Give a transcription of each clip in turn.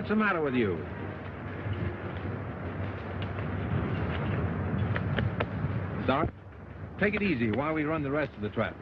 What's the matter with you? Doc, take it easy while we run the rest of the trap.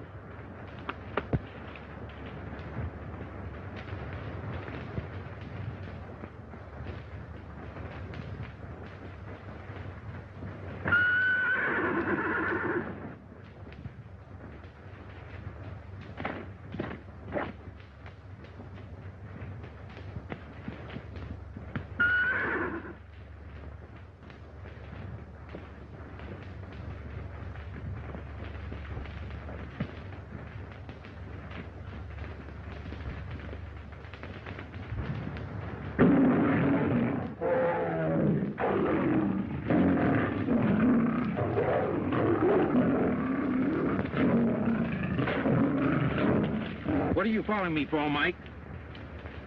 What are you following me for, Mike?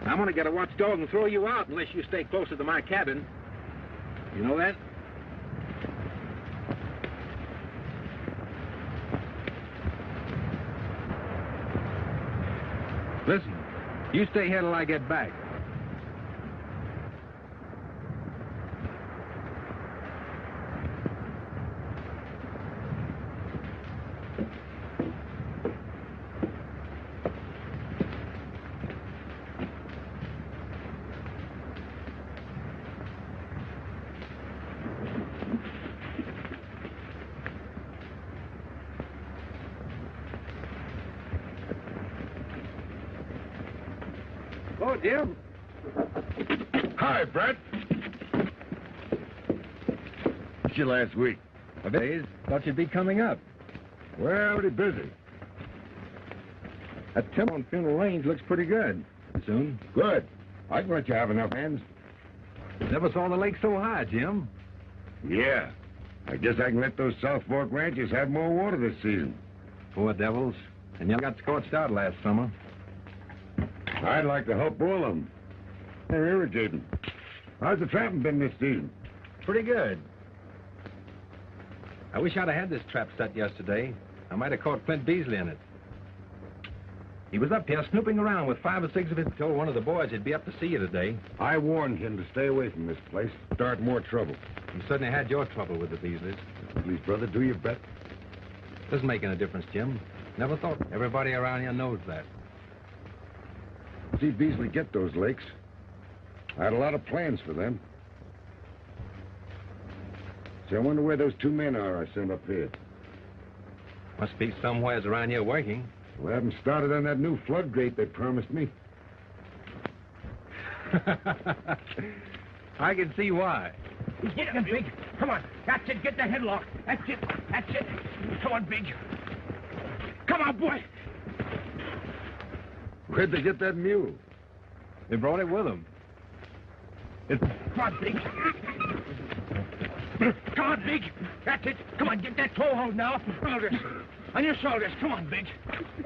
I'm gonna get a watchdog and throw you out unless you stay closer to my cabin. You know that? Listen, you stay here till I get back. Oh, Jim. Hi, Brett. It's you last week. A days. Thought you'd be coming up. Well, pretty busy. That timber on Funeral Range looks pretty good. Soon. Good. I can let you have enough hands. Never saw the lake so high, Jim. Yeah. I guess I can let those South Fork ranches have more water this season. Poor devils. And you got scorched out last summer. I'd like to help boil them. They're irritating. How's the trapping been this season? Pretty good. I wish I'd have had this trap set yesterday. I might have caught Clint Beasley in it. He was up here snooping around with 5 or 6 of his... Told one of the boys he'd be up to see you today. I warned him to stay away from this place. Start more trouble. You certainly had your trouble with the Beasleys. Please, brother, do your best. Doesn't make any difference, Jim. Never thought. Everybody around here knows that. See Beasley get those lakes. I had a lot of plans for them. See, I wonder where those 2 men are I sent up here. Must be somewheres around here working. We haven't started on that new floodgate they promised me. I can see why. He's getting him, Big. Come on. That's it. Get the headlock. That's it. That's it. Come on, Big. Come on, boy. Where'd they get that mule? They brought it with them. Come on, Big. Come on, Big. That's it. Come on, get that toehold now. Shoulders. On your shoulders. Come on, Big.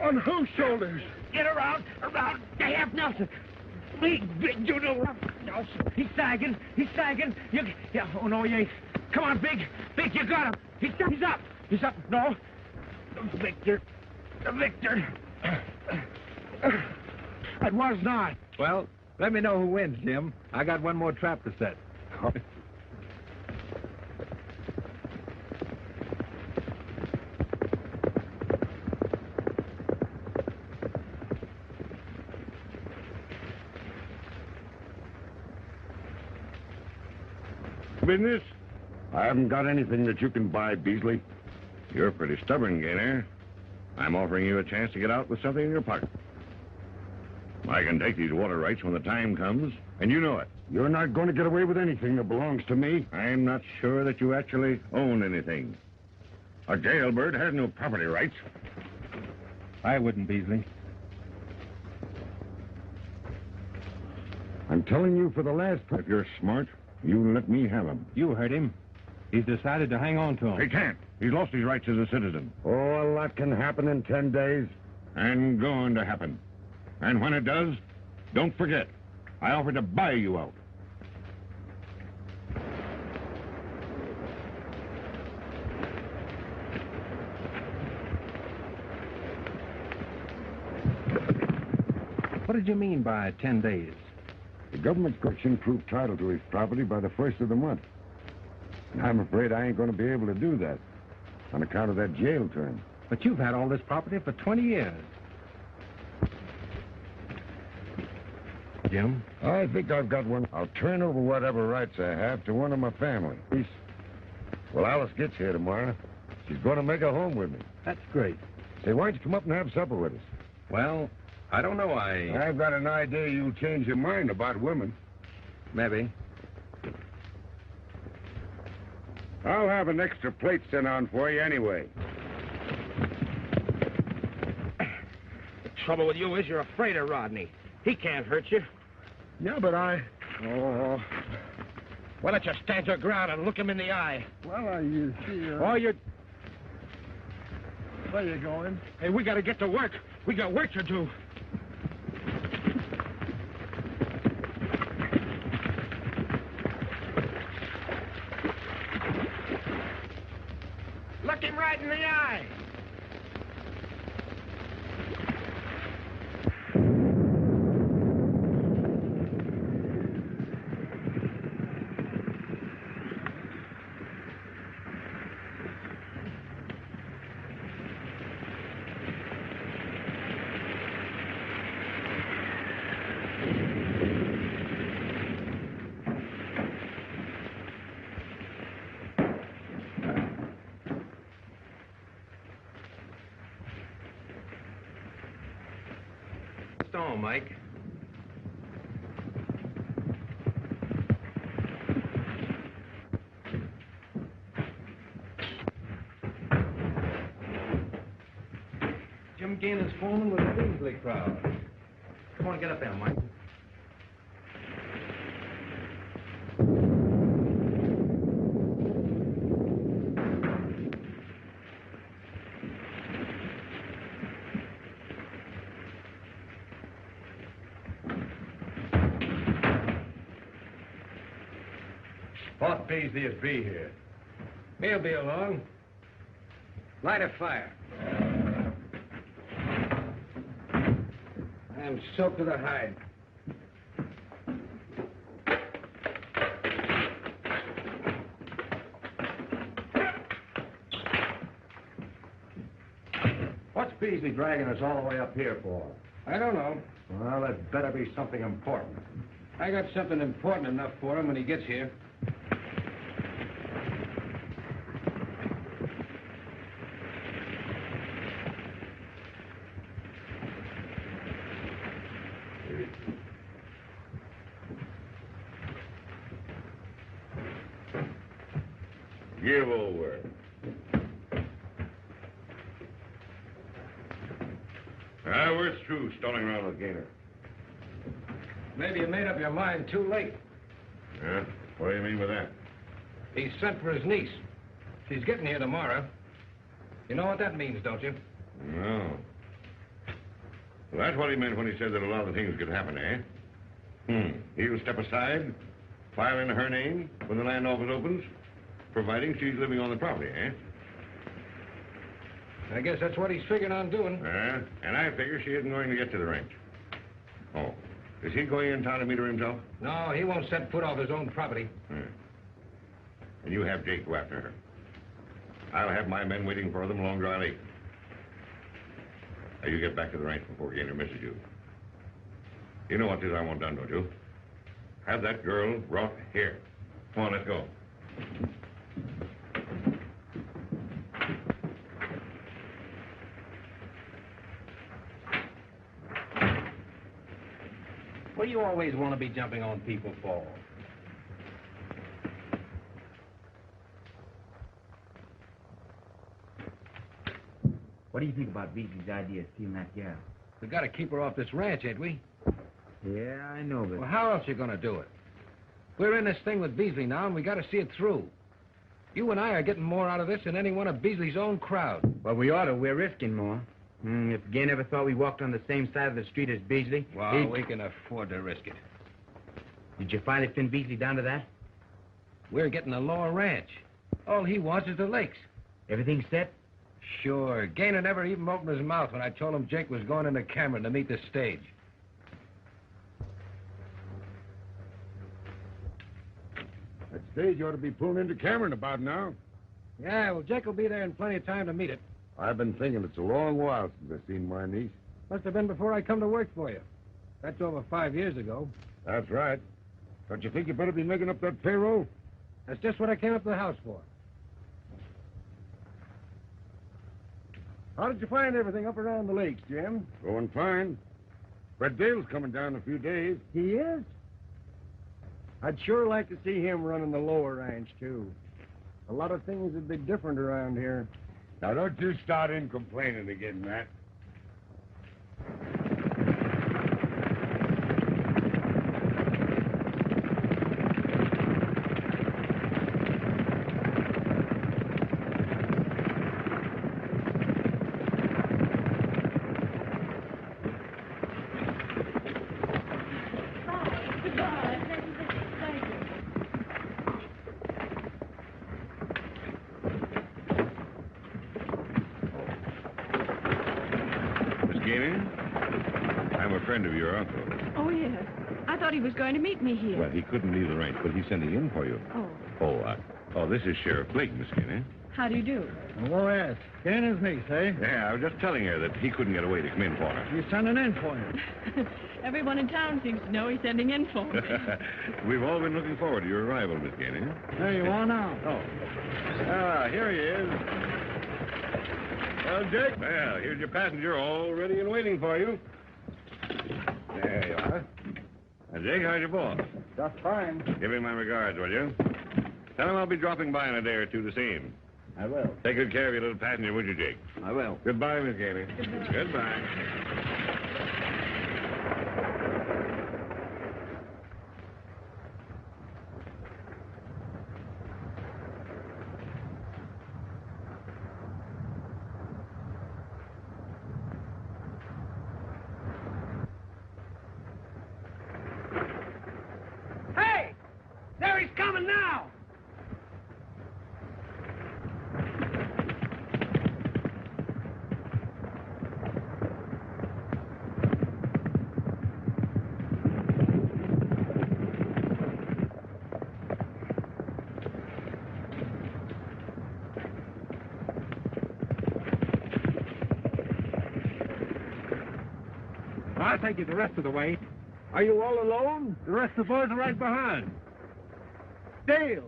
On whose shoulders? Get around. To half Nelson. Big, you know. Nelson. He's sagging. Yeah, oh, no, he ain't. Come on, Big. Big, you got him. He's up. He's up. No. Victor. It was not. Well, let me know who wins, Jim. I got one more trap to set. Business? I haven't got anything that you can buy, Beasley. You're pretty stubborn, Gaynor. I'm offering you a chance to get out with something in your pocket. I can take these water rights when the time comes, and you know it. You're not going to get away with anything that belongs to me. I'm not sure that you actually own anything. A jailbird has no property rights. I wouldn't, Beasley. I'm telling you for the last time, if you're smart, you let me have him. You heard him. He's decided to hang on to him. He can't. He's lost his rights as a citizen. Oh, a lot can happen in 10 days. And going to happen. And when it does, don't forget, I offered to buy you out. What did you mean by 10 days? The government's going to prove title to his property by the 1st of the month. And I'm afraid I ain't going to be able to do that on account of that jail term. But you've had all this property for 20 years. Jim? I think I've got one. I'll turn over whatever rights I have to one of my family. Well, Alice gets here tomorrow. She's going to make a home with me. That's great. Say, why don't you come up and have supper with us? Well, I don't know. I've got an idea you'll change your mind about women. Maybe. I'll have an extra plate sent on for you anyway. The trouble with you is you're afraid of Rodney. He can't hurt you. Yeah, but Oh. Why don't you stand your ground and look him in the eye? Well, you see... Oh, you... Where you going? Hey, we got to get to work. We got work to do. Look him right in the eye. On, Mike. Jim Guinn is foreman with the Beasley crowd. Come on, get up there, Mike. Thought Beasley'd be here. He'll be along. Light a fire. I'm soaked to the hide. What's Beasley dragging us all the way up here for? I don't know. Well, that better be something important. I got something important enough for him when he gets here. Give over. We're through stalling around with Gaynor. Maybe you made up your mind too late. Yeah? What do you mean with that? He sent for his niece. She's getting here tomorrow. You know what that means, don't you? No. Well, that's what he meant when he said that a lot of things could happen, eh? He'll step aside, file in her name when the land office opens, providing she's living on the property, eh? I guess that's what he's figuring on doing. And I figure she isn't going to get to the ranch. Oh. Is he going in town to meet her himself? No, he won't set foot off his own property. And you have Jake go after her. I'll have my men waiting for them along Dry Lake. Now, you get back to the ranch before Gaynor misses you. You know what it is I want done, don't you? Have that girl brought here. Come on, let's go. What do you always want to be jumping on people for? What do you think about Beasley's idea of stealing that gal? We got to keep her off this ranch, ain't we? Yeah, I know, but... Well, how else you going to do it? We're in this thing with Beasley now, and we got to see it through. You and I are getting more out of this than any one of Beasley's own crowd. Well, we ought to. We're risking more. If Guinn ever thought we walked on the same side of the street as Beasley... Well, we can afford to risk it. Did you finally pin Beasley down to that? We're getting a lower ranch. All he wants is the lakes. Everything set? Sure. Gaynor never even opened his mouth when I told him Jake was going into Cameron to meet the stage. stage ought to be pulling into Cameron about now. Yeah, well, Jake will be there in plenty of time to meet it. I've been thinking it's a long while since I've seen my niece. Must have been before I come to work for you. That's over 5 years ago. That's right. Don't you think you better be making up that payroll? That's just what I came up to the house for. How did you find everything up around the lakes, Jim? Going fine. Fred Dale's coming down in a few days. He is? I'd sure like to see him running the lower ranch, too. A lot of things would be different around here. Now, don't you start in complaining again, Matt. I'm a friend of your uncle. Oh, yes. I thought he was going to meet me here. Well, he couldn't leave the ranch, but he's sending in for you. Oh. This is Sheriff Blake, Miss Guinn. How do you do? Oh, yes. Ken is niece, eh? Yeah, I was just telling her that he couldn't get away to come in for her. He's sending in for you. Everyone in town seems to know he's sending in for me. We've all been looking forward to your arrival, Miss Guinn. There you are now. Oh. Here he is. Well, Jake. Well, here's your passenger all ready and waiting for you. There you are. Now, Jake, how's your boss? Just fine. Give him my regards, will you? Tell him I'll be dropping by in a day or two to see him. I will. Take good care of your little passenger, would you, Jake? I will. Goodbye, Miss Guinn. Goodbye. Hey! There he's coming now! I'll take you the rest of the way. Are you all alone? The rest of the boys are right behind. Dale!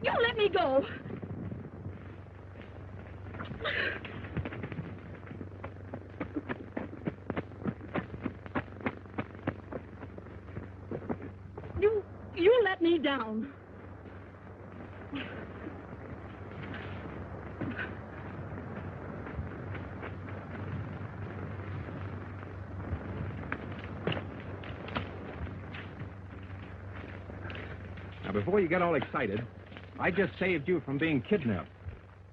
You let me go. You let me down. Now, before you get all excited, I just saved you from being kidnapped.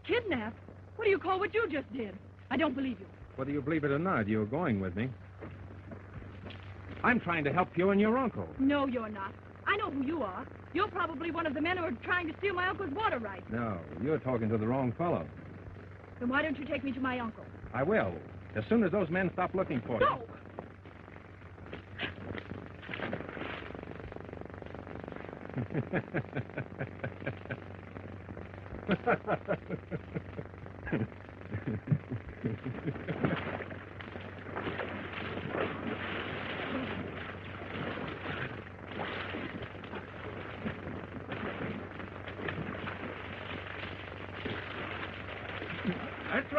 Kidnapped? What do you call what you just did? I don't believe you. Whether you believe it or not, you're going with me. I'm trying to help you and your uncle. No, you're not. I know who you are. You're probably one of the men who are trying to steal my uncle's water rights. No, you're talking to the wrong fellow. Then why don't you take me to my uncle? I will, as soon as those men stop looking for you. No!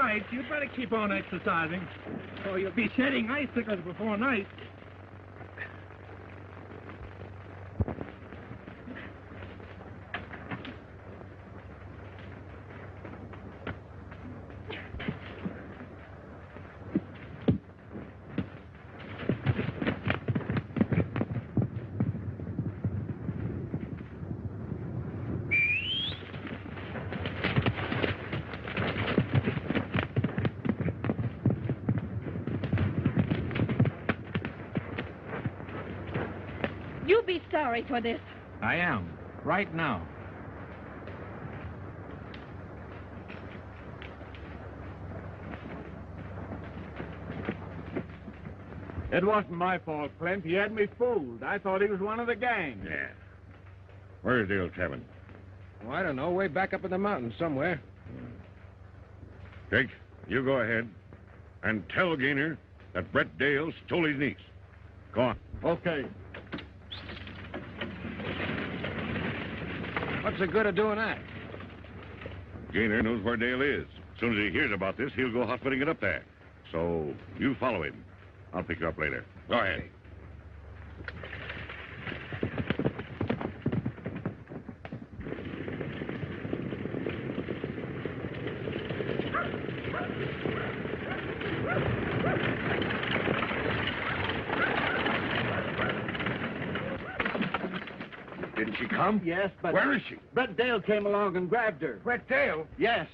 right. You'd better keep on exercising, or you'll be shedding icicles before night. You'll be sorry for this. I am. Right now. It wasn't my fault, Clint. He had me fooled. I thought he was one of the gang. Yeah. Where's Dale's cabin? Oh, I don't know. Way back up in the mountains somewhere. Jake, you go ahead and tell Gaynor that Brett Dale stole his niece. Go on. Okay. What's the good of doing that? Gaynor knows where Dale is. As soon as he hears about this, he'll go hot-footing it up there. So you follow him. I'll pick you up later. Go ahead. Didn't she come? Yes, but... Where is she? Brett Dale came along and grabbed her. Brett Dale? Yes.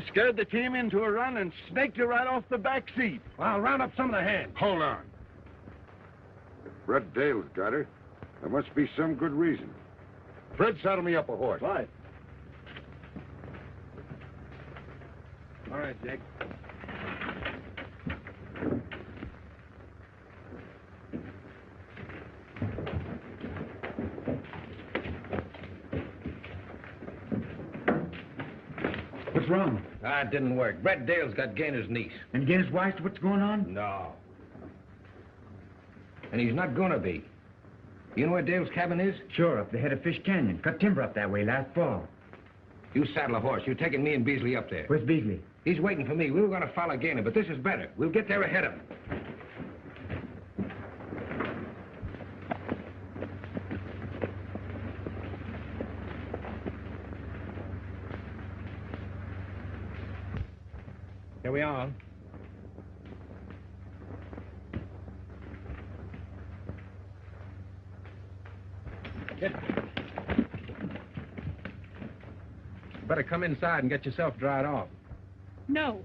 Scared the team into a run and snaked her right off the back seat. Well, I'll round up some of the hands. Hold on. If Brett Dale's got her, there must be some good reason. Fred, saddle me up a horse. Right. All right, Jake. What's wrong? Ah, it didn't work. Brett Dale's got Gaynor's niece. And Gainer's wife's what's going on? No. And he's not gonna be. You know where Dale's cabin is? Sure, up the head of Fish Canyon. Cut timber up that way last fall. You saddle a horse. You're taking me and Beasley up there. Where's Beasley? He's waiting for me. We were gonna follow Gaynor, but this is better. We'll get there ahead of him. Here we are. Get. Better come inside and get yourself dried off. No.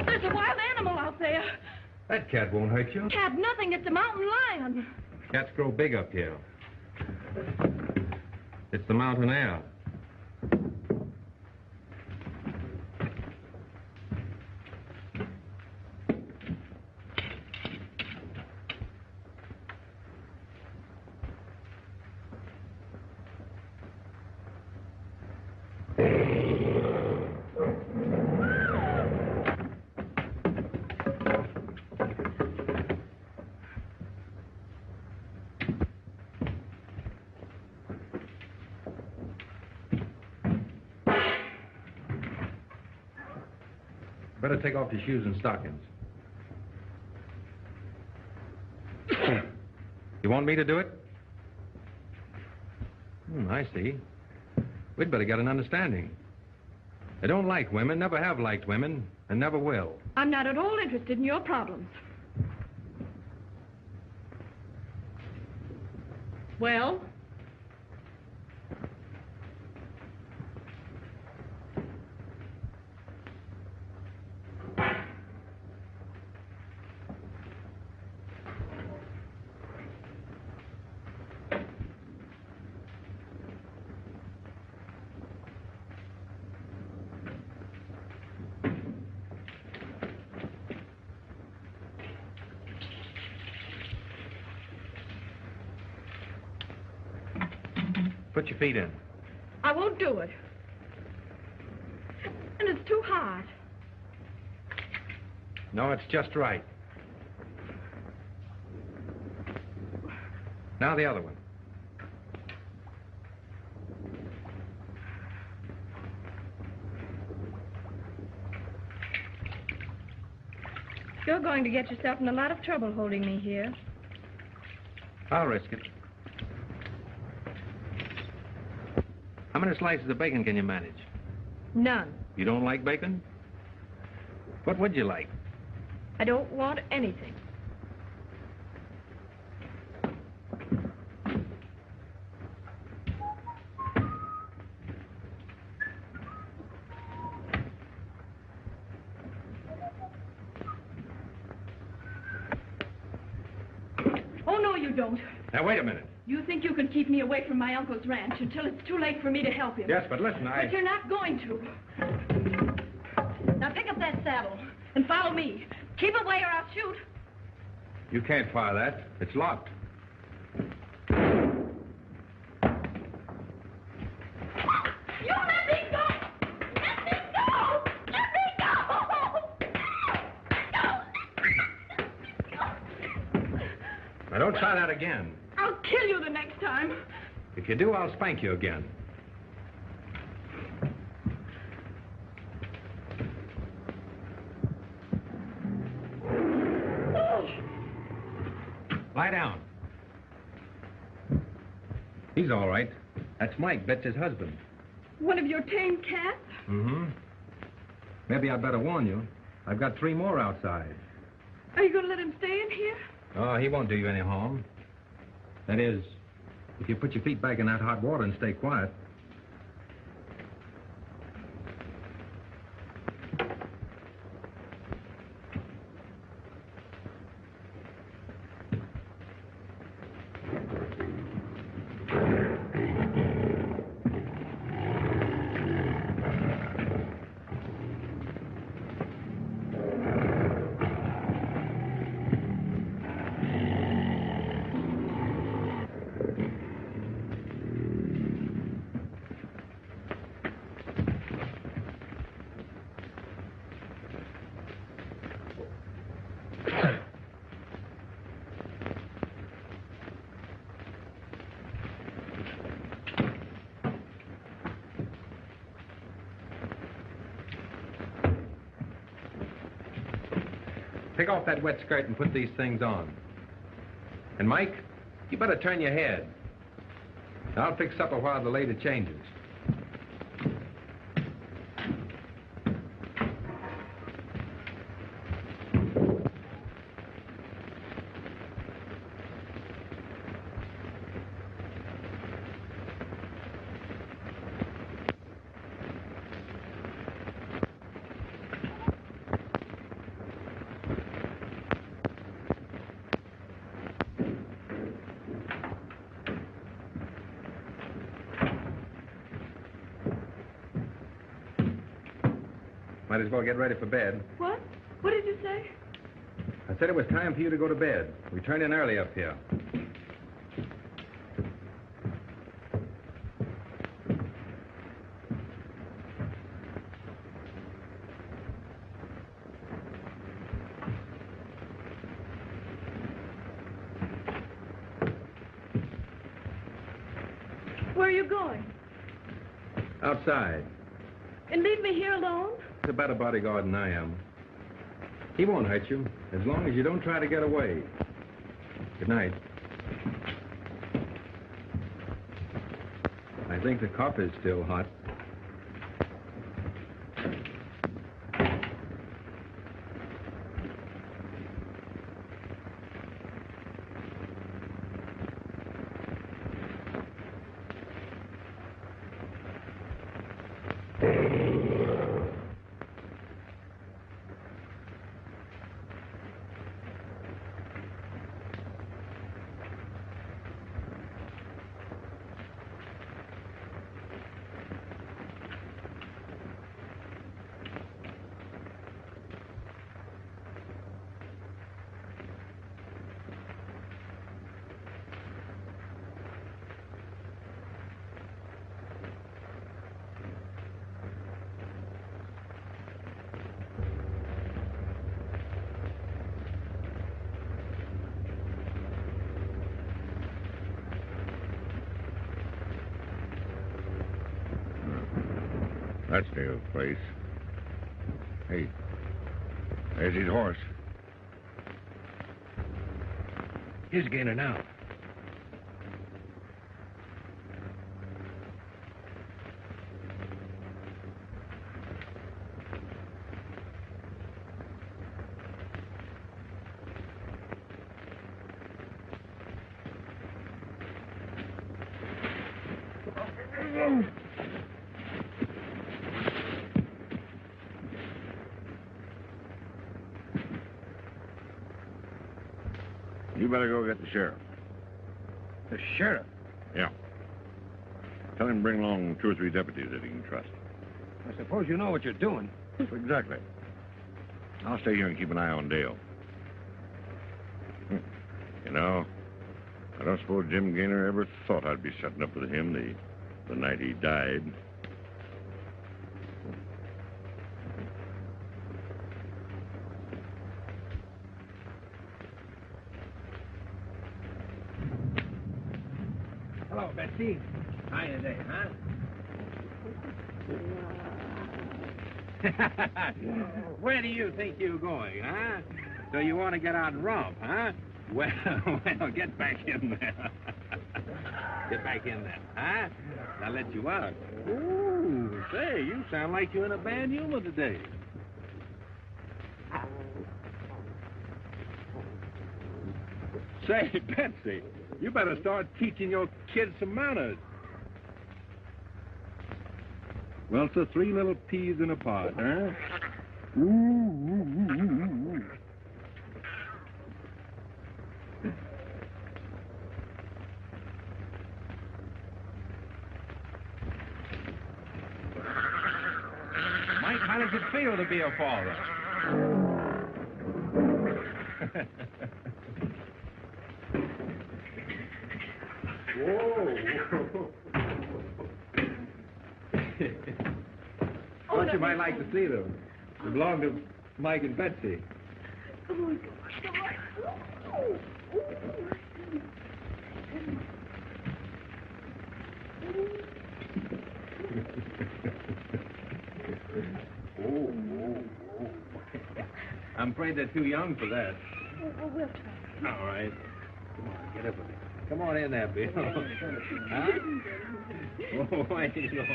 There's a wild animal out there. That cat won't hurt you. Cat, nothing. It's a mountain lion. Cats grow big up here. It's the mountain air. Better take off your shoes and stockings. You want me to do it? I see. We'd better get an understanding. I don't like women, never have liked women, and never will. I'm not at all interested in your problems. Well? Put your feet in. I won't do it. And it's too hard. No, it's just right. Now the other one. You're going to get yourself in a lot of trouble holding me here. I'll risk it. How many slices of bacon can you manage? None. You don't like bacon? What would you like? I don't want anything. Oh, no, you don't. Now, wait a minute. You think you can keep me away from my uncle's ranch until it's too late for me to help him. Yes, but listen, But you're not going to. Now pick up that saddle and follow me. Keep away or I'll shoot. You can't fire that. It's locked. You let me go! Let me go! Let me go! Now, don't try that again. I'll kill you the next time. If you do, I'll spank you again. Lie down. He's all right. That's Mike, Betsy's husband. One of your tame cats? Mm-hmm. Maybe I'd better warn you. I've got 3 more outside. Are you going to let him stay in here? Oh, he won't do you any harm. That is, if you put your feet back in that hot water and stay quiet. Take off that wet skirt and put these things on. And, Mike, you better turn your head. I'll fix supper while the lady changes. Might as well get ready for bed. What? What did you say? I said it was time for you to go to bed. We turned in early up here. Where are you going? Outside. And leave me here alone? He's a better bodyguard than I am. He won't hurt you, as long as you don't try to get away. Good night. I think the coffee's still hot. That's the place. Hey, there's his horse. Here's Gaynor now. You better go get the sheriff. The sheriff? Yeah. Tell him to bring along 2 or 3 deputies that he can trust. I suppose you know what you're doing. Exactly. I'll stay here and keep an eye on Dale. You know, I don't suppose Jim Gaynor ever thought I'd be setting up with him the night he died. Hello, Betsy. How you today, huh? Where do you think you're going, huh? So you want to get out and romp, huh? Well, get back in there. Get back in there, huh? I'll let you out. Ooh, say, you sound like you're in a bad humor today. Say, Betsy, you better start teaching your kids some manners. Well, so 3 little peas in a pod, huh? Ooh, ooh, ooh, ooh, ooh. Mike, how does it feel to be a father? Whoa. Thought you might like to see them. They belong to Mike and Betsy. Oh, I'm afraid they're too young for that. Oh, we'll try. All right. Come on, get up with me. Come on in there, Bill. Huh? Oh, why are you going?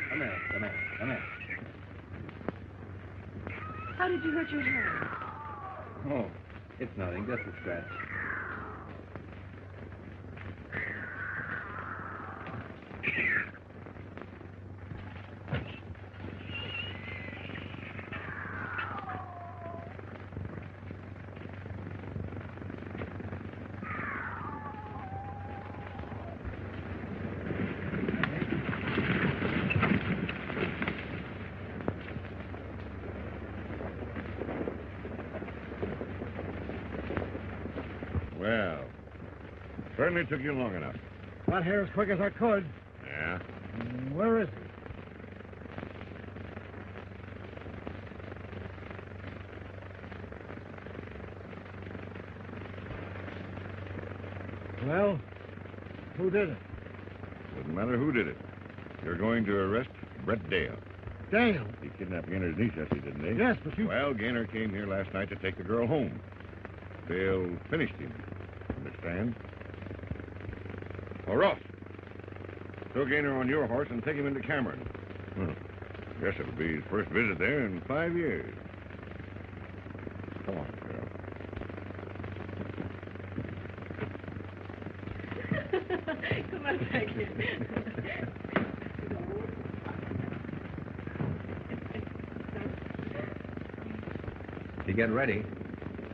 Come here, come here, come here. How did you hurt your hand? Oh, it's nothing, just a scratch. Well, certainly took you long enough. Got here as quick as I could. Yeah? Where is he? Well, who did it? Doesn't matter who did it. You're going to arrest Brett Dale. Dale. He kidnapped Gaynor's niece, didn't he? Yes, but you... Well, Gaynor came here last night to take the girl home. Dale finished him. Understand? Well, Ross, throw Gaynor on your horse and take him into Cameron. Guess it'll be his first visit there in 5 years. Come on, girl. Come on back here. You get ready.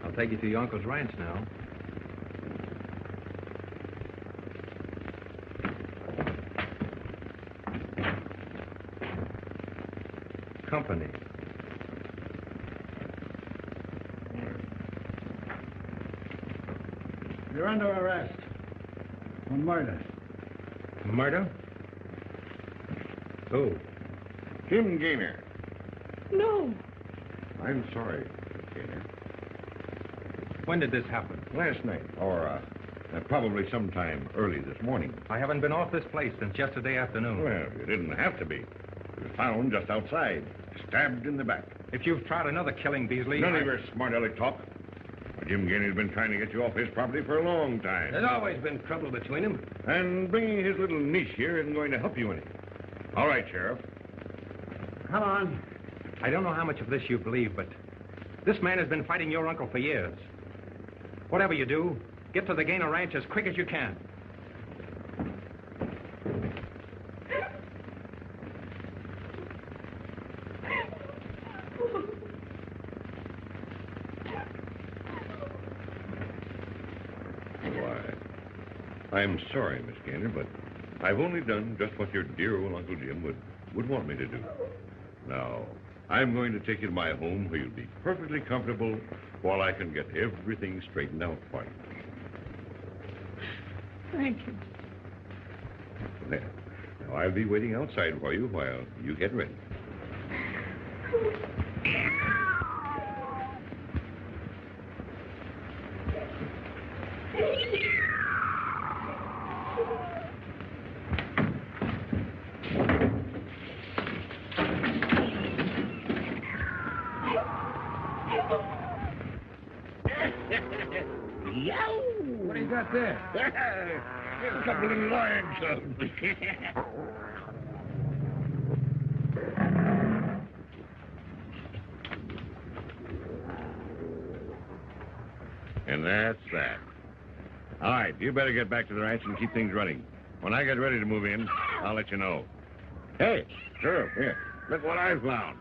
I'll take you to your uncle's ranch now. Company. You're under arrest. On murder. Murder? Who? Tim Gaynor. No. I'm sorry, Gaynor. When did this happen? Last night, or probably sometime early this morning. I haven't been off this place since yesterday afternoon. Well, you didn't have to be. He was found just outside, stabbed in the back. If you've tried another killing, Beasley... None of your smart aleck talk. Jim Gainey's been trying to get you off his property for a long time. There's always been trouble between them. And bringing his little niece here isn't going to help you any. All right, Sheriff. Come on. I don't know how much of this you believe, but this man has been fighting your uncle for years. Whatever you do, get to the Gaynor Ranch as quick as you can. I'm sorry, Miss Gaynor, but I've only done just what your dear old Uncle Jim would want me to do. Now, I'm going to take you to my home where you'll be perfectly comfortable while I can get everything straightened out for you. Thank you. There. Now, I'll be waiting outside for you while you get ready. What do you got there? A couple of little lion cubs. And that's that. All right, you better get back to the ranch and keep things running. When I get ready to move in, I'll let you know. Hey, sure, here. Look what I found.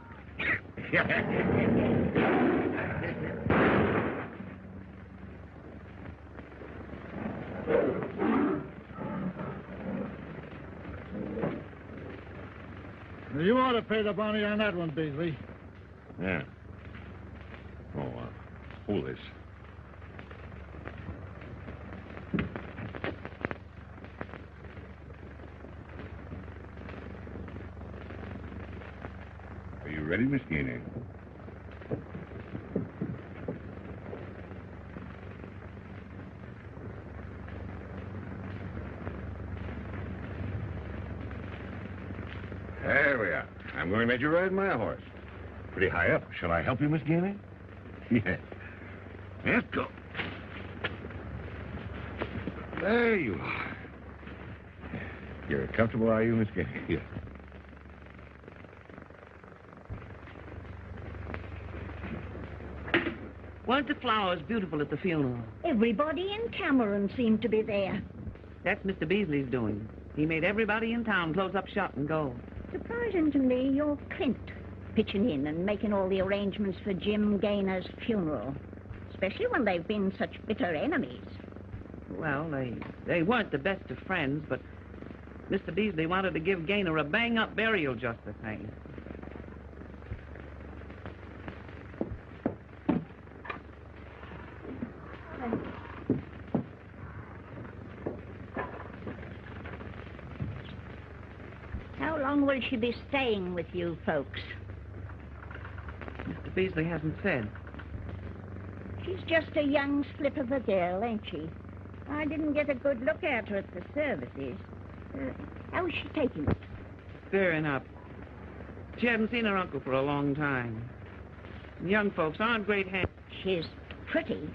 You ought to pay the bounty on that one, Beasley. Yeah. Oh, hold this. Are you ready, Miss Gaynor? There we are. I'm going to let you ride my horse. Pretty high up. Shall I help you, Miss Gaynor? Yeah. Let's go. There you are. You're comfortable, are you, Miss Gaynor? Yeah. Weren't the flowers beautiful at the funeral? Everybody in Cameron seemed to be there. That's Mr. Beasley's doing. He made everybody in town close up shop and go. Surprising to me, you're Clint, pitching in and making all the arrangements for Jim Gaynor's funeral, especially when they've been such bitter enemies. Well, they weren't the best of friends, but Mr. Beasley wanted to give Gaynor a bang-up burial just the same. How long will she be staying with you folks? Mr. Beasley hasn't said. She's just a young slip of a girl, ain't she? I didn't get a good look at her at the services. How is she taking it? Fair enough. She hadn't seen her uncle for a long time. Young folks aren't great hands. She's pretty.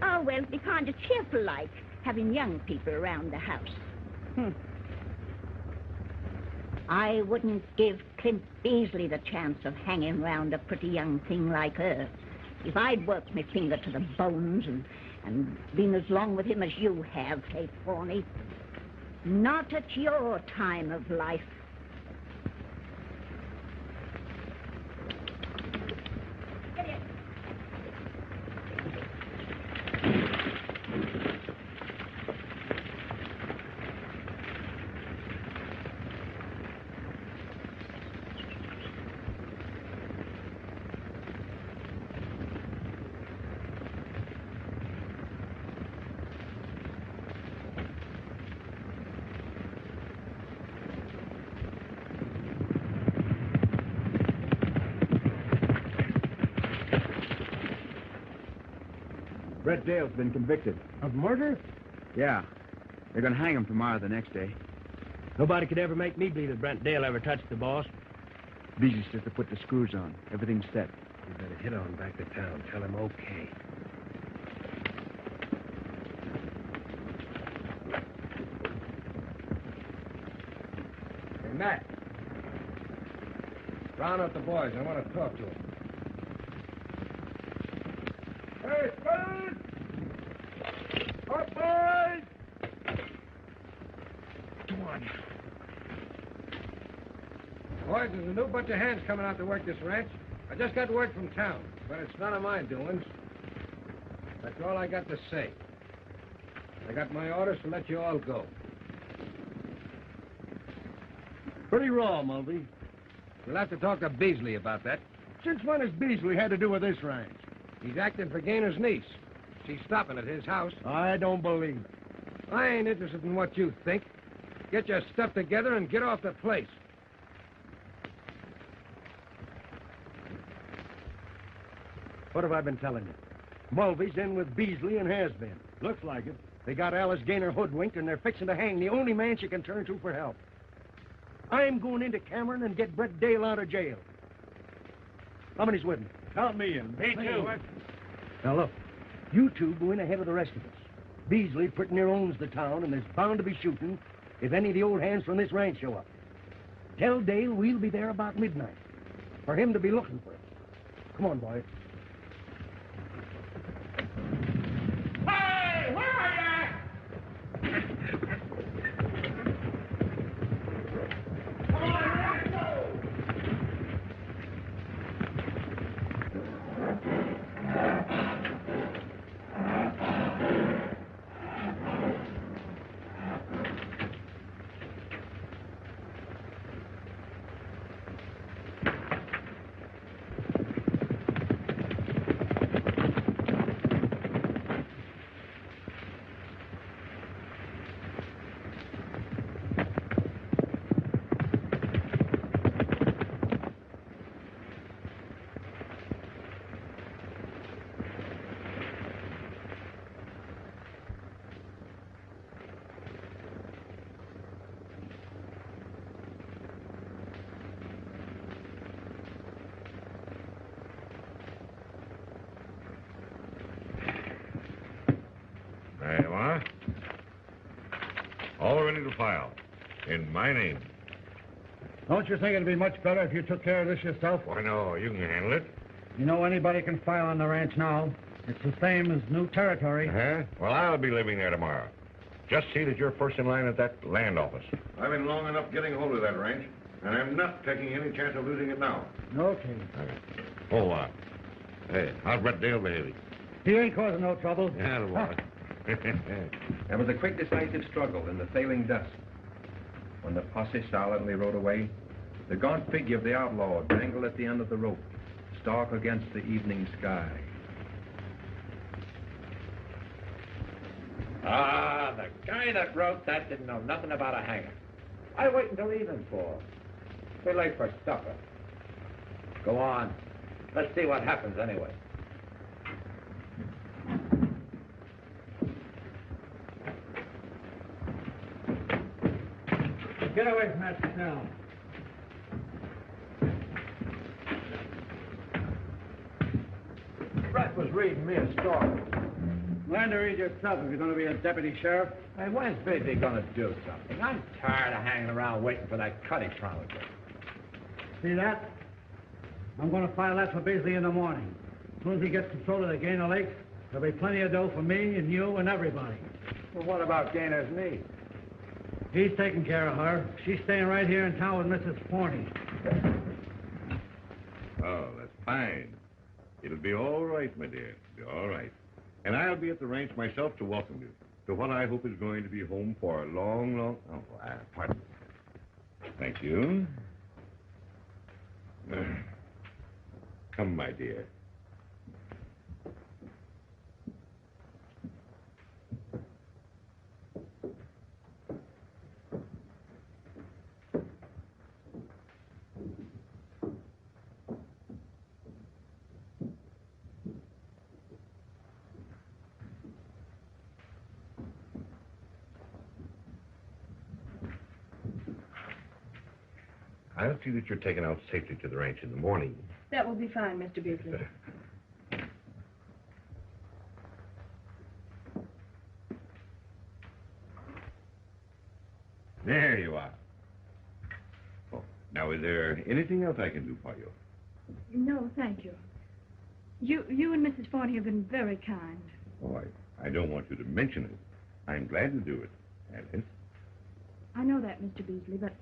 Oh, well, it'd be kind of cheerful like, having young people around the house. I wouldn't give Clint Beasley the chance of hanging round a pretty young thing like her. If I'd worked my finger to the bones and been as long with him as you have, Kate Forney. Not at your time of life. Brett Dale's been convicted. Of murder? Yeah. They're going to hang him tomorrow, the next day. Nobody could ever make me believe that Brent Dale ever touched the boss. Beezy says to put the screws on. Everything's set. You better hit on back to town. Tell him okay. Hey, Matt. Round up the boys. I want to talk to them. Hey, Spud! Up, boys! Come on. Boys, there's a new bunch of hands coming out to work this ranch. I just got word from town, but it's none of my doings. That's all I got to say. I got my orders to let you all go. Pretty raw, Mulvey. We'll have to talk to Beasley about that. Since when has Beasley had to do with this ranch? He's acting for Gainer's niece. She's stopping at his house. I don't believe it. I ain't interested in what you think. Get your stuff together and get off the place. What have I been telling you? Mulvey's in with Beasley and has been. Looks like it. They got Alice Gaynor hoodwinked, and they're fixing to hang the only man she can turn to for help. I'm going into Cameron and get Brett Dale out of jail. How many's with me? Count me in. Me too. Now, look. You two go in ahead of the rest of us. Beasley pretty near owns the town, and there's bound to be shooting if any of the old hands from this ranch show up. Tell Dale we'll be there about midnight for him to be looking for us. Come on, boys. Hey, where are you? Come on, let's go. There you are. All ready to file. In my name. Don't you think it'd be much better if you took care of this yourself? Why, no, you can handle it. You know anybody can file on the ranch now. It's the same as new territory. Uh-huh. Well, I'll be living there tomorrow. Just see that you're first in line at that land office. I've been long enough getting hold of that ranch, and I'm not taking any chance of losing it now. Okay. Okay. Hold on. Hey, how's Brett Dale behaving? He ain't causing no trouble. Yeah, the boy. There was a quick, decisive struggle in the failing dusk. When the posse silently rode away, the gaunt figure of the outlaw dangled at the end of the rope, stark against the evening sky. Ah, the guy that wrote that didn't know nothing about a hanger. I wait until evening fall. Too late for supper. Go on. Let's see what happens anyway. Get away from that cell. Brett was reading me a story. Learn to read yourself if you're going to be a deputy sheriff. Hey, when's Beezy gonna do something? I'm tired of hanging around waiting for that cut he promised me. See that? I'm going to file that for Beasley in the morning. As soon as he gets control of the Gaynor Lakes, there'll be plenty of dough for me and you and everybody. Well, what about Gainer's niece? He's taking care of her. She's staying right here in town with Mrs. Forney. Oh, that's fine. It'll be all right, my dear. It'll be all right. And I'll be at the ranch myself to welcome you to what I hope is going to be home for a long, long... Oh, pardon. Thank you. Come, my dear. I'll see that you're taken out safely to the ranch in the morning. That will be fine, Mr. Beasley. There you are. Oh, now, is there anything else I can do for you? No, thank you. You and Mrs. Forney have been very kind. Oh, I don't want you to mention it. I'm glad to do it, Alice. I know that, Mr. Beasley, but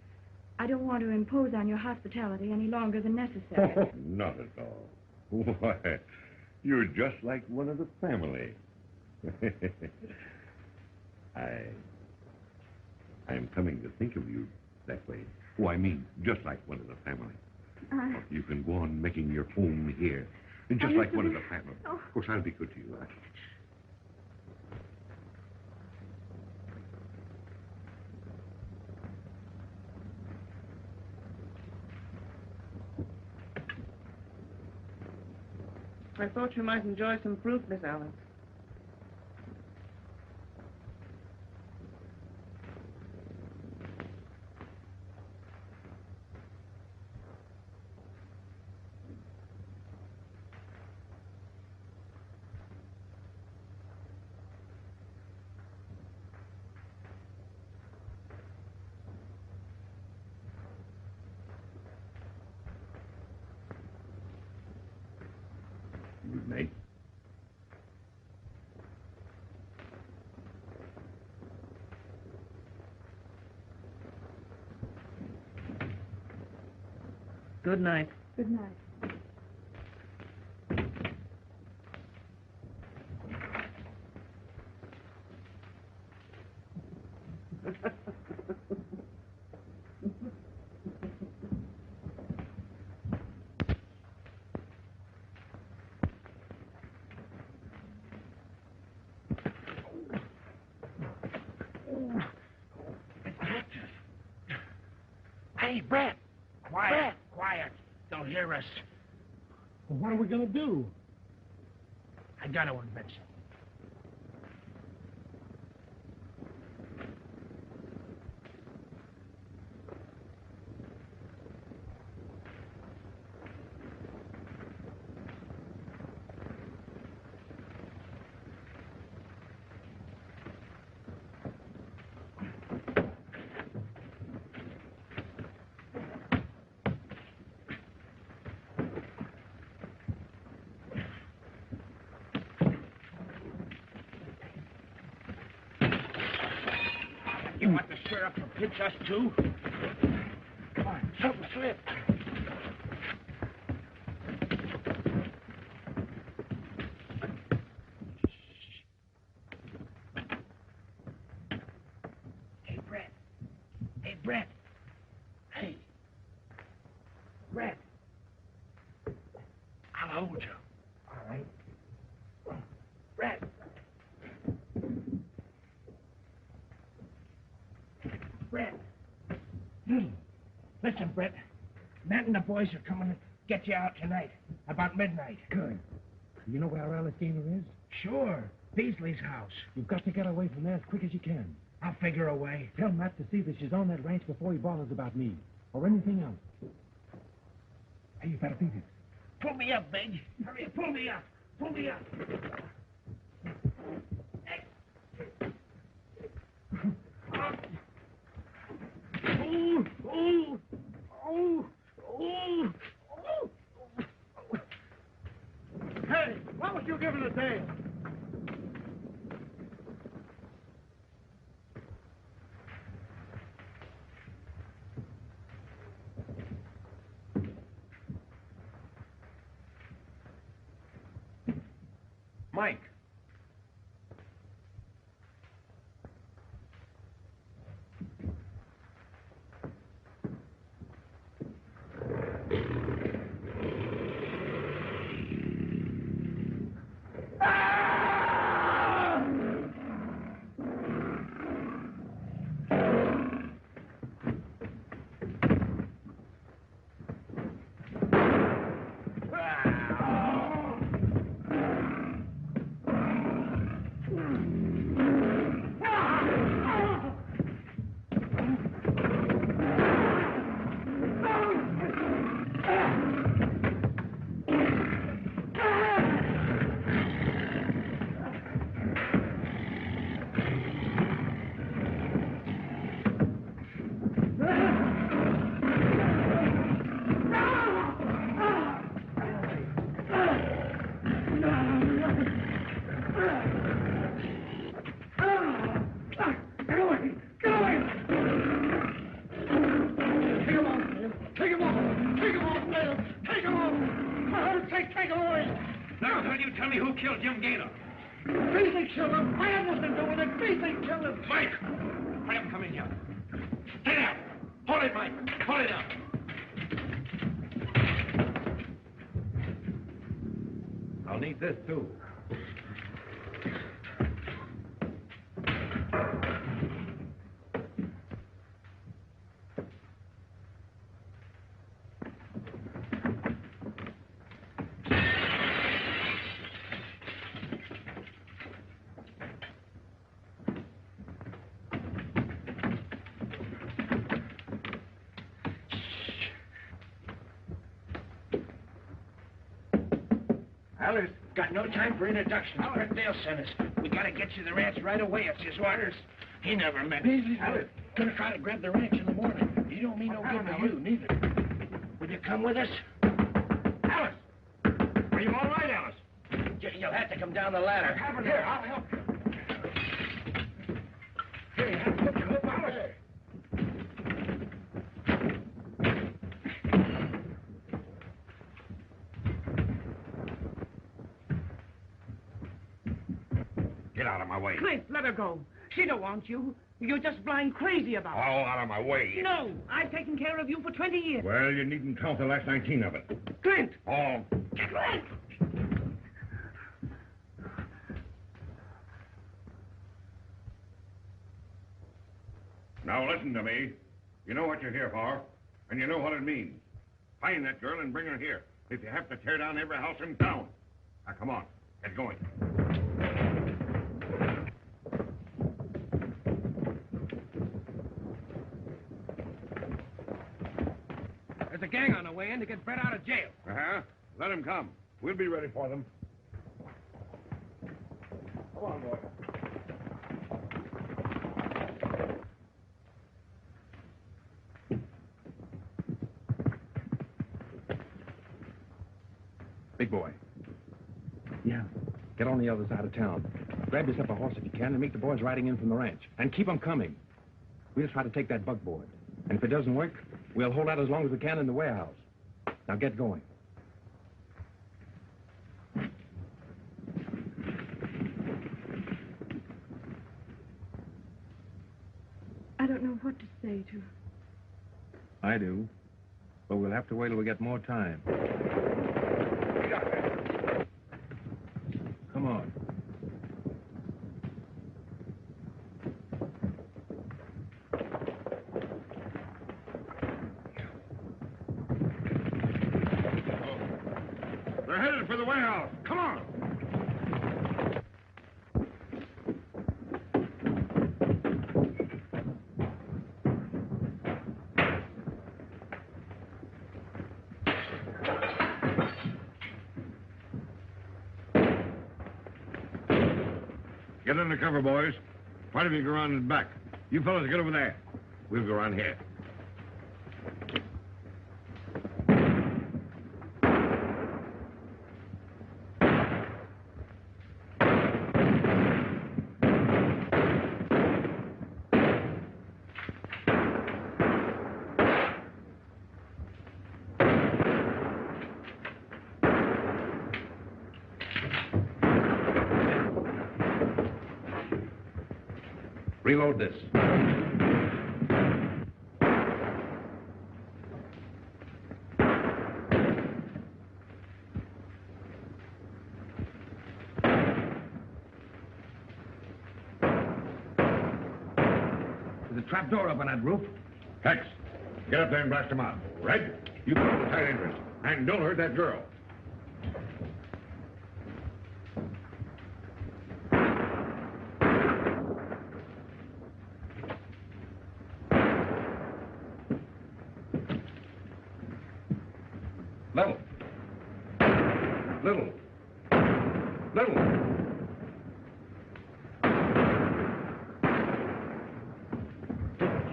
I don't want to impose on your hospitality any longer than necessary. Oh, not at all. Why, you're just like one of the family. I'm coming to think of you that way. Oh, I mean, just like one of the family. You can go on making your home here, and just like one of the family. Oh. Of course, I'll be good to you. I thought you might enjoy some fruit, Miss Alice. Good night. Good night. Good night. Hey, Brett. Quiet. Brett. Quiet. They'll hear us. Well, what are we going to do? I got to invent something. You want the sheriff to pinch us, too? Come on, something slipped. Hey, Brett. Hey, Brett. Hey. Brett. I'll hold you. All right. Brett. Brett. Listen, Brett. Matt and the boys are coming to get you out tonight, about midnight. Good. You know where Alice Gaynor is? Sure. Beasley's house. You've got to get away from there as quick as you can. I'll figure a way. Tell Matt to see that she's on that ranch before he bothers about me, or anything else. Hey, you better beat it. Pull me up, Big. Hurry, pull me up. Pull me up. Oh, oh, oh, oh, oh. Hey, what was you giving a damn? Mike. take him away. Now, will you tell me who killed Jim Gaynor? Beasley killed him. I had nothing to do with it. Beasley killed him. Mike! Let him come in here. Stay down. Hold it, Mike. Hold it down. I'll need this, too. Alice, got no time for introductions. Dale sent us. We gotta get you the ranch right away. It's his orders. He never met Beasley. Alice, gonna try to grab the ranch in the morning. He don't mean no good to you, neither. Will you come with us? Alice! Are you all right, Alice? You'll have to come down the ladder. Here, I'll help you. Here, help you up, Alice. Get out of my way. Clint, let her go. She don't want you. You're just blind crazy about Oh, her. out of my way. No, I've taken care of you for 20 years. Well, you needn't count the last 19 of it. Clint! Oh. Clint! Now listen to me. You know what you're here for, and you know what it means. Find that girl and bring her here. If you have to tear down every house in town. Now, come on. Get going. There's a gang on the way in to get Brett out of jail. Uh-huh. Let him come. We'll be ready for them. Come on, boy. Big boy. Yeah. Get on the other side of town. Grab yourself a horse if you can and meet the boys riding in from the ranch. And keep them coming. We'll try to take that buckboard. And if it doesn't work, we'll hold out as long as we can in the warehouse. Now get going. I don't know what to say to her. I do. But we'll have to wait till we get more time. Come on. They're headed for the warehouse. Come on. Get under cover, boys. Part of you go around in the back. You fellas get over there. We'll go around here. Reload this. There's a trap door up on that roof. Hex, get up there and blast them out. Red, you go to the side entrance. And don't hurt that girl. Little. Little. Little.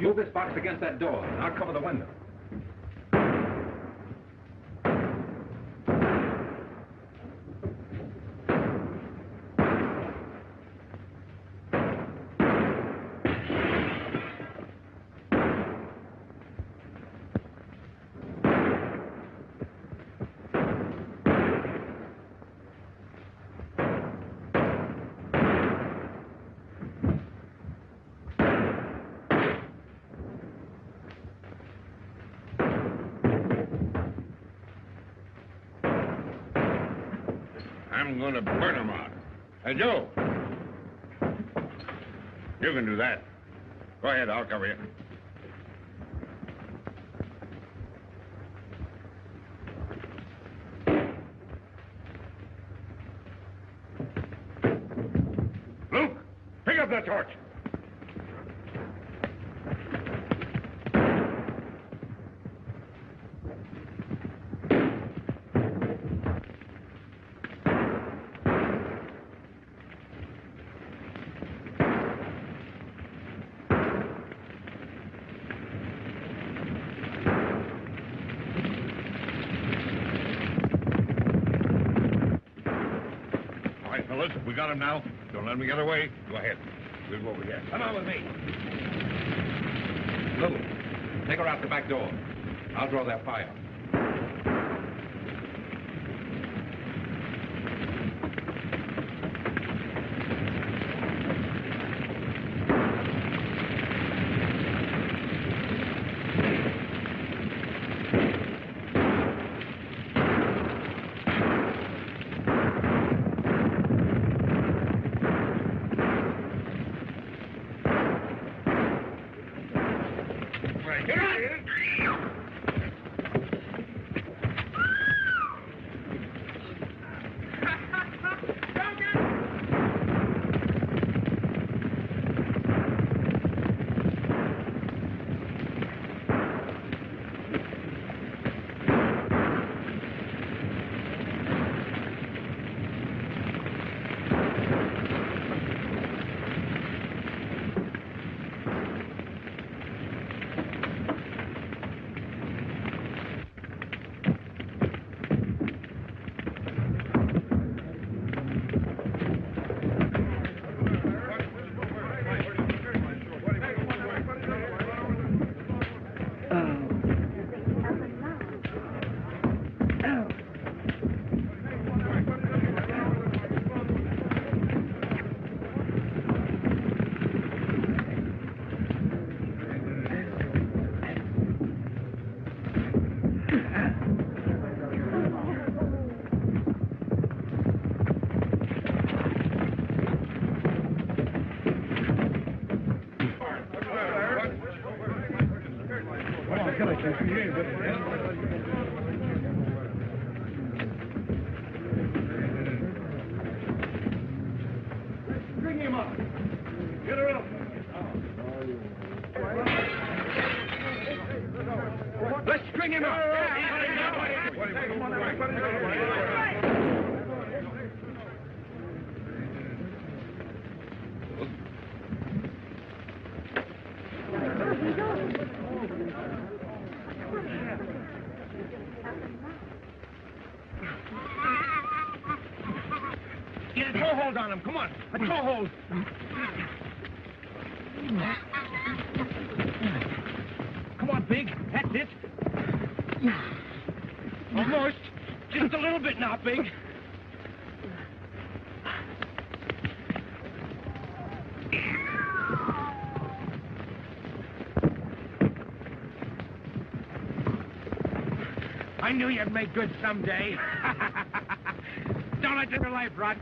Move this box against that door, and I'll cover the window. I'm going to burn them out. Hey, Joe. You can do that. Go ahead, I'll cover you. Luke, pick up that torch. We got him now. Don't let him get away. Go ahead. We'll go over here. Come on with me. Luke, take her out the back door. I'll draw that fire. Bring him up. Get her up. Let's string him up. Get a toe hold on him. Come on. A toe hold. Come on, Big. That's it. Almost. Just a little bit now, Big. I knew you'd make good someday. Don't let your life rot.